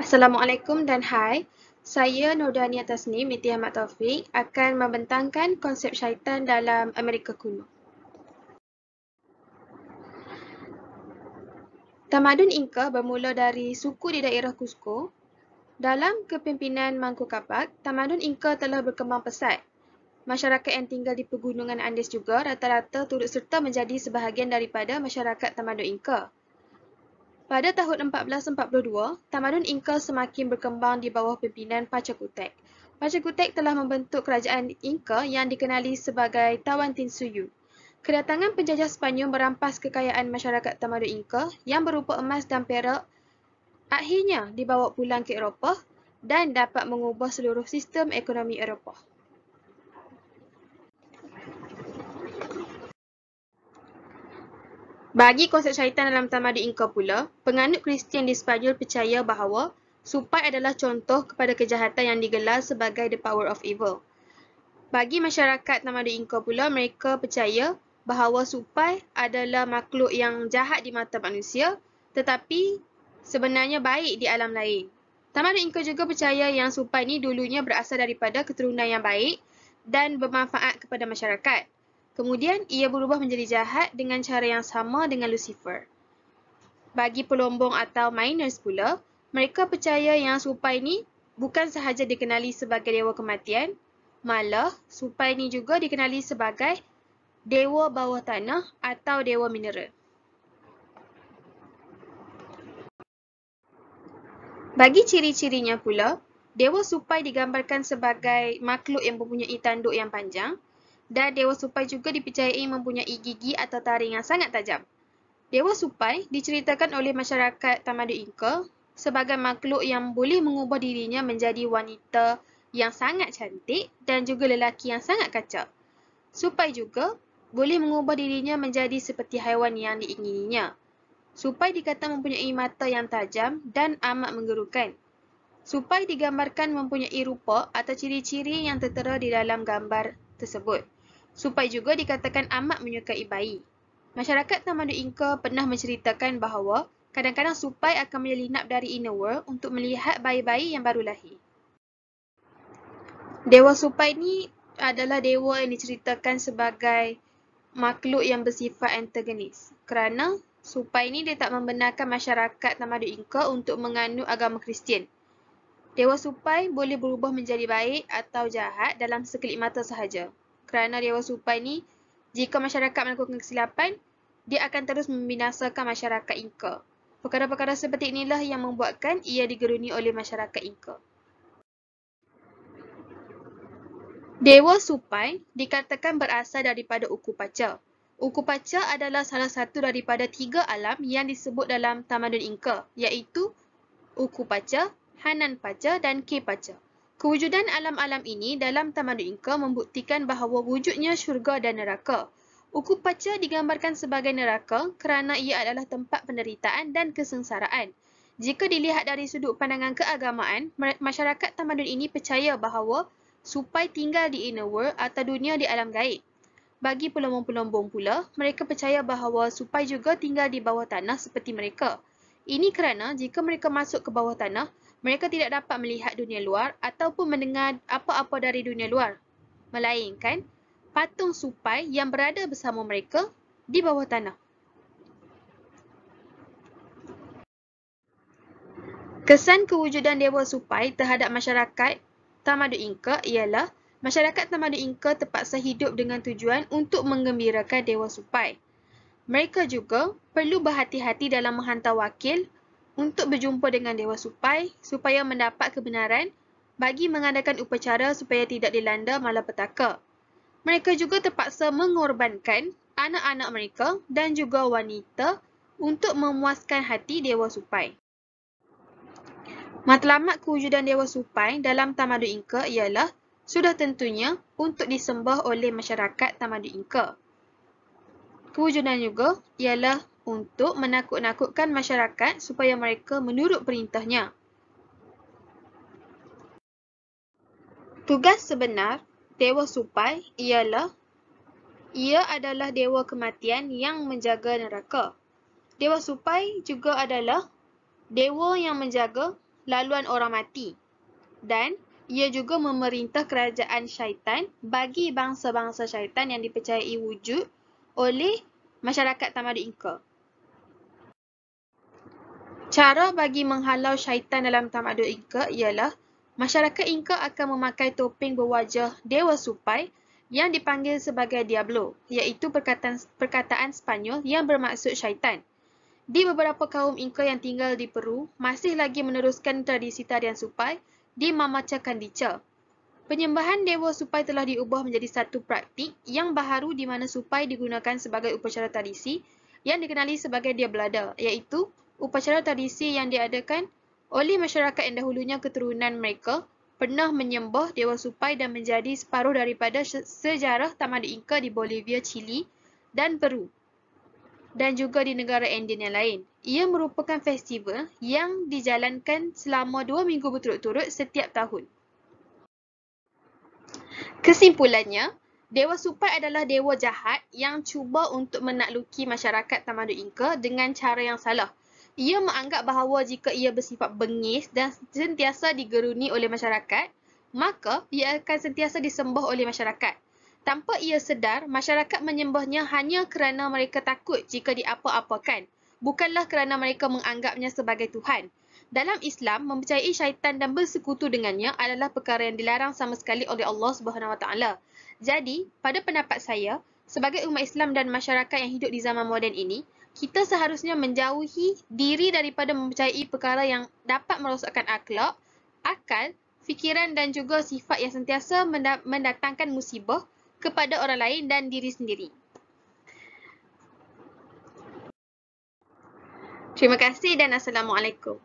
Assalamualaikum dan hai. Saya Nordania Tasnim binti Ahmad Taufik akan membentangkan konsep syaitan dalam Amerika kuno. Tamadun Inca bermula dari suku di daerah Cusco. Dalam kepimpinan Manco Capac, tamadun Inca telah berkembang pesat. Masyarakat yang tinggal di pegunungan Andes juga rata-rata turut serta menjadi sebahagian daripada masyarakat tamadun Inca. Pada tahun 1442, tamadun Inca semakin berkembang di bawah pimpinan Pachacutec. Pachacutec telah membentuk kerajaan Inca yang dikenali sebagai Tawantinsuyu. Kedatangan penjajah Sepanyol merampas kekayaan masyarakat tamadun Inca yang berupa emas dan perak akhirnya dibawa pulang ke Eropah dan dapat mengubah seluruh sistem ekonomi Eropah. Bagi konsep syaitan dalam tamadun Inca pula, penganut Kristian di Sepanyol percaya bahawa supai adalah contoh kepada kejahatan yang digelar sebagai the power of evil. Bagi masyarakat tamadun Inca pula, mereka percaya bahawa supai adalah makhluk yang jahat di mata manusia, tetapi sebenarnya baik di alam lain. Tamadun Inca juga percaya yang supai ni dulunya berasal daripada keturunan yang baik dan bermanfaat kepada masyarakat. Kemudian, ia berubah menjadi jahat dengan cara yang sama dengan Lucifer. Bagi pelombong atau miners pula, mereka percaya yang supai ni bukan sahaja dikenali sebagai dewa kematian, malah supai ni juga dikenali sebagai dewa bawah tanah atau dewa mineral. Bagi ciri-cirinya pula, dewa supai digambarkan sebagai makhluk yang mempunyai tanduk yang panjang, dan dewa supai juga dipercayai mempunyai gigi atau taring yang sangat tajam. Dewa supai diceritakan oleh masyarakat tamadun Inca sebagai makhluk yang boleh mengubah dirinya menjadi wanita yang sangat cantik dan juga lelaki yang sangat kacak. Supai juga boleh mengubah dirinya menjadi seperti haiwan yang diingininya. Supai dikata mempunyai mata yang tajam dan amat menggerukan. Supai digambarkan mempunyai rupa atau ciri-ciri yang tertera di dalam gambar tersebut. Supai juga dikatakan amat menyukai bayi. Masyarakat tamadun Inca pernah menceritakan bahawa kadang-kadang supai akan menyelinap dari inner world untuk melihat bayi-bayi yang baru lahir. Dewa supai ni adalah dewa yang diceritakan sebagai makhluk yang bersifat antagonis. Kerana supai ni dia tak membenarkan masyarakat tamadun Inca untuk menganut agama Kristian. Dewa supai boleh berubah menjadi baik atau jahat dalam sekelip mata sahaja. Kerana dewa supai ni, jika masyarakat melakukan kesilapan, dia akan terus membinasakan masyarakat Inca. Perkara-perkara seperti inilah yang membuatkan ia digeruni oleh masyarakat Inca. Dewa supai dikatakan berasal daripada Uku Pacha. Uku Pacha adalah salah satu daripada 3 alam yang disebut dalam tamadun Inca, iaitu Uku Pacha, Hanan Pacha dan Ke Pacha. Kewujudan alam-alam ini dalam tamadun Inca membuktikan bahawa wujudnya syurga dan neraka. Uku Pacha digambarkan sebagai neraka kerana ia adalah tempat penderitaan dan kesengsaraan. Jika dilihat dari sudut pandangan keagamaan, masyarakat tamadun ini percaya bahawa supai tinggal di inner world atau dunia di alam gaib. Bagi pelombong-pelombong pula, mereka percaya bahawa supai juga tinggal di bawah tanah seperti mereka. Ini kerana jika mereka masuk ke bawah tanah, mereka tidak dapat melihat dunia luar ataupun mendengar apa-apa dari dunia luar, melainkan patung supai yang berada bersama mereka di bawah tanah. Kesan kewujudan dewa supai terhadap masyarakat tamadun Inca ialah masyarakat tamadun Inca terpaksa hidup dengan tujuan untuk menggembirakan dewa supai. Mereka juga perlu berhati-hati dalam menghantar wakil untuk berjumpa dengan dewa supai supaya mendapat kebenaran bagi mengadakan upacara supaya tidak dilanda malapetaka. Mereka juga terpaksa mengorbankan anak-anak mereka dan juga wanita untuk memuaskan hati dewa supai. Matlamat kewujudan dewa supai dalam tamadun Inca ialah sudah tentunya untuk disembah oleh masyarakat tamadun Inca. Kewujudan juga ialah untuk menakut-nakutkan masyarakat supaya mereka menurut perintahnya. Tugas sebenar dewa supai ialah ia adalah dewa kematian yang menjaga neraka. Dewa supai juga adalah dewa yang menjaga laluan orang mati. Dan ia juga memerintah kerajaan syaitan bagi bangsa-bangsa syaitan yang dipercayai wujud oleh masyarakat tamadun Inka. Cara bagi menghalau syaitan dalam tamadun Inka ialah masyarakat Inka akan memakai topeng berwajah Dewa Supai yang dipanggil sebagai Diablo, iaitu perkataan Sepanyol yang bermaksud syaitan. Di beberapa kaum Inka yang tinggal di Peru, masih lagi meneruskan tradisi tarian Supai di Mamaca Candica. Penyembahan Dewa Supai telah diubah menjadi satu praktik yang baharu di mana Supai digunakan sebagai upacara tradisi yang dikenali sebagai Dia Belada, iaitu upacara tradisi yang diadakan oleh masyarakat yang dahulunya keturunan mereka pernah menyembah Dewa Supai dan menjadi separuh daripada sejarah tamadun Inka di Bolivia, Chili dan Peru, dan juga di negara Andean yang lain. Ia merupakan festival yang dijalankan selama 2 minggu berturut-turut setiap tahun. Kesimpulannya, Dewa Supai adalah dewa jahat yang cuba untuk menakluki masyarakat tamadun Inka dengan cara yang salah. Ia menganggap bahawa jika ia bersifat bengis dan sentiasa digeruni oleh masyarakat, maka ia akan sentiasa disembah oleh masyarakat. Tanpa ia sedar, masyarakat menyembahnya hanya kerana mereka takut jika diapa-apakan, bukanlah kerana mereka menganggapnya sebagai Tuhan. Dalam Islam, mempercayai syaitan dan bersekutu dengannya adalah perkara yang dilarang sama sekali oleh Allah SWT. Jadi, pada pendapat saya, sebagai umat Islam dan masyarakat yang hidup di zaman moden ini, kita seharusnya menjauhi diri daripada mempercayai perkara yang dapat merosakkan akhlak, akal, fikiran dan juga sifat yang sentiasa mendatangkan musibah kepada orang lain dan diri sendiri. Terima kasih dan Assalamualaikum.